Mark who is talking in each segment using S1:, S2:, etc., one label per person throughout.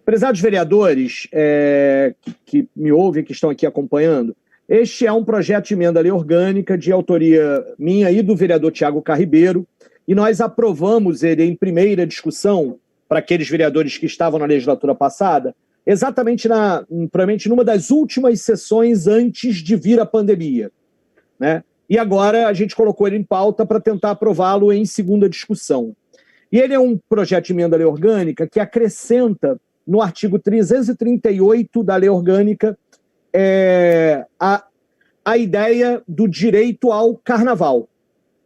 S1: Prezados vereadores que me ouvem, que estão aqui acompanhando, este é um projeto de emenda à lei orgânica de autoria minha e do vereador Tiago Carribeiro, e nós aprovamos ele em primeira discussão para aqueles vereadores que estavam na legislatura passada, exatamente provavelmente numa das últimas sessões antes de vir a pandemia, né? E agora a gente colocou ele em pauta para tentar aprová-lo em segunda discussão. E ele é um projeto de emenda à lei orgânica que acrescenta no artigo 338 da lei orgânica a ideia do direito ao carnaval.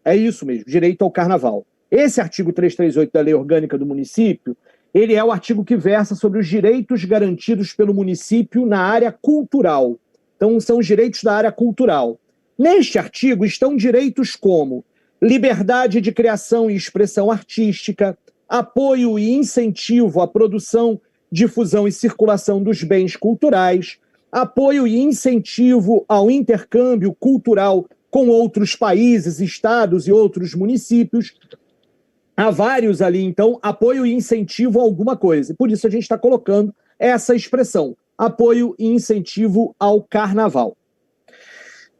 S1: É isso mesmo, direito ao carnaval. Esse artigo 338 da lei orgânica do município, ele é o artigo que versa sobre os direitos garantidos pelo município na área cultural. Então, são os direitos da área cultural. Neste artigo estão direitos como liberdade de criação e expressão artística, apoio e incentivo à produção, difusão e circulação dos bens culturais, apoio e incentivo ao intercâmbio cultural com outros países, estados e outros municípios. Há vários ali, então, apoio e incentivo a alguma coisa. Por isso a gente está colocando essa expressão, apoio e incentivo ao carnaval.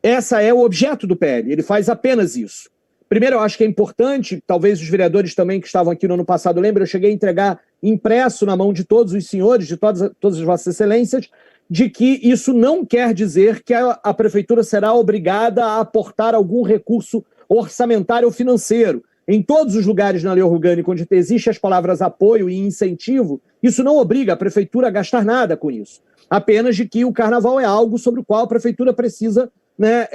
S1: Essa é o objeto do PL, ele faz apenas isso. Primeiro, eu acho que é importante, talvez os vereadores também que estavam aqui no ano passado lembrem, eu cheguei a entregar impresso na mão de todos os senhores, de todas as vossas excelências, de que isso não quer dizer que a prefeitura será obrigada a aportar algum recurso orçamentário ou financeiro. Em todos os lugares na lei orgânica onde existe as palavras apoio e incentivo, isso não obriga a prefeitura a gastar nada com isso. Apenas de que o carnaval é algo sobre o qual a prefeitura precisa, né,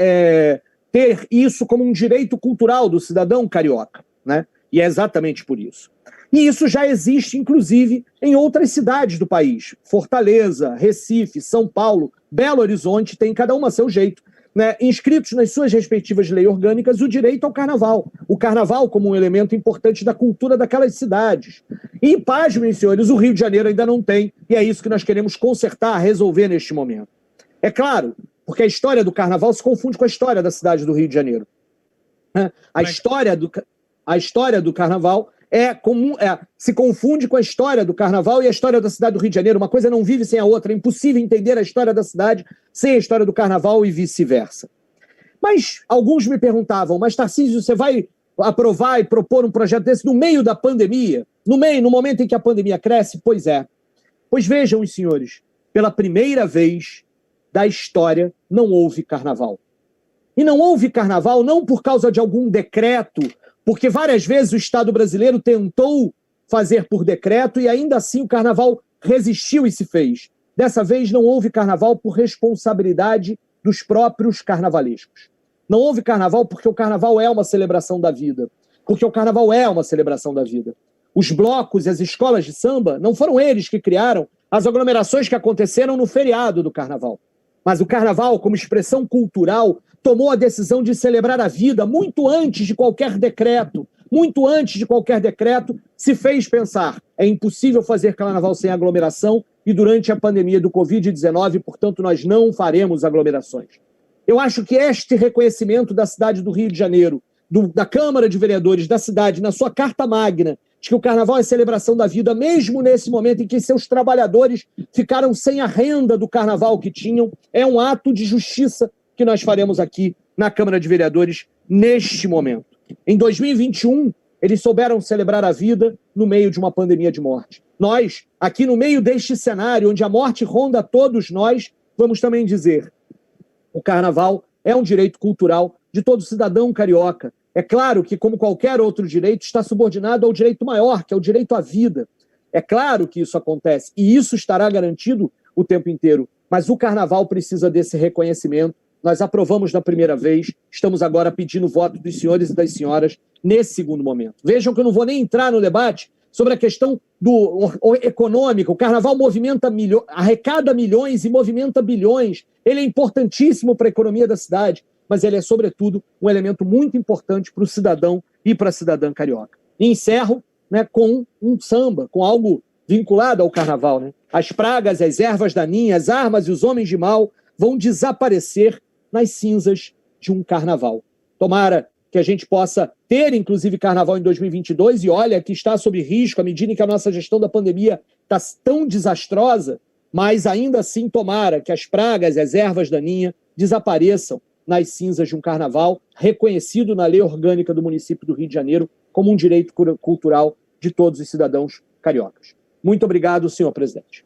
S1: ter isso como um direito cultural do cidadão carioca, né? E é exatamente por isso. E isso já existe, inclusive, em outras cidades do país. Fortaleza, Recife, São Paulo, Belo Horizonte, tem cada uma a seu jeito, né, inscritos nas suas respectivas leis orgânicas o direito ao carnaval. O carnaval como um elemento importante da cultura daquelas cidades. E, pasmem, senhores, o Rio de Janeiro ainda não tem, e é isso que nós queremos consertar, resolver neste momento. É claro, porque a história do carnaval se confunde com a história da cidade do Rio de Janeiro. A história do carnaval se confunde com a história do carnaval e a história da cidade do Rio de Janeiro. Uma coisa não vive sem a outra. É impossível entender a história da cidade sem a história do carnaval e vice-versa. Mas alguns me perguntavam, mas Tarcísio, você vai aprovar e propor um projeto desse no meio da pandemia? No momento em que a pandemia cresce? Pois é. Pois vejam, os senhores, pela primeira vez da história não houve carnaval. E não houve carnaval não por causa de algum decreto, porque várias vezes o Estado brasileiro tentou fazer por decreto e ainda assim o carnaval resistiu e se fez. Dessa vez não houve carnaval por responsabilidade dos próprios carnavalescos. Não houve carnaval porque o carnaval é uma celebração da vida. Porque o carnaval é uma celebração da vida. Os blocos e as escolas de samba não foram eles que criaram as aglomerações que aconteceram no feriado do carnaval. Mas o carnaval, como expressão cultural, tomou a decisão de celebrar a vida muito antes de qualquer decreto. Muito antes de qualquer decreto, se fez pensar, é impossível fazer carnaval sem aglomeração e durante a pandemia do Covid-19, portanto, nós não faremos aglomerações. Eu acho que este reconhecimento da cidade do Rio de Janeiro, da Câmara de Vereadores da cidade, na sua carta magna, de que o carnaval é celebração da vida, mesmo nesse momento em que seus trabalhadores ficaram sem a renda do carnaval que tinham, é um ato de justiça que nós faremos aqui na Câmara de Vereadores neste momento. Em 2021, eles souberam celebrar a vida no meio de uma pandemia de morte. Nós, aqui no meio deste cenário, onde a morte ronda todos nós, vamos também dizer: o carnaval é um direito cultural de todo cidadão carioca. É claro que, como qualquer outro direito, está subordinado ao direito maior, que é o direito à vida. É claro que isso acontece, e isso estará garantido o tempo inteiro. Mas o carnaval precisa desse reconhecimento. Nós aprovamos na primeira vez, estamos agora pedindo o voto dos senhores e das senhoras nesse segundo momento. Vejam que eu não vou nem entrar no debate sobre a questão econômica. O carnaval arrecada milhões e movimenta bilhões. Ele é importantíssimo para a economia da cidade, mas ele é, sobretudo, um elemento muito importante para o cidadão e para a cidadã carioca. E encerro, né, com um samba, com algo vinculado ao carnaval, né? As pragas, as ervas daninhas, as armas e os homens de mal vão desaparecer nas cinzas de um carnaval. Tomara que a gente possa ter, inclusive, carnaval em 2022, e olha que está sob risco à medida em que a nossa gestão da pandemia está tão desastrosa, mas ainda assim tomara que as pragas e as ervas daninhas desapareçam nas cinzas de um carnaval reconhecido na lei orgânica do município do Rio de Janeiro como um direito cultural de todos os cidadãos cariocas. Muito obrigado, senhor presidente.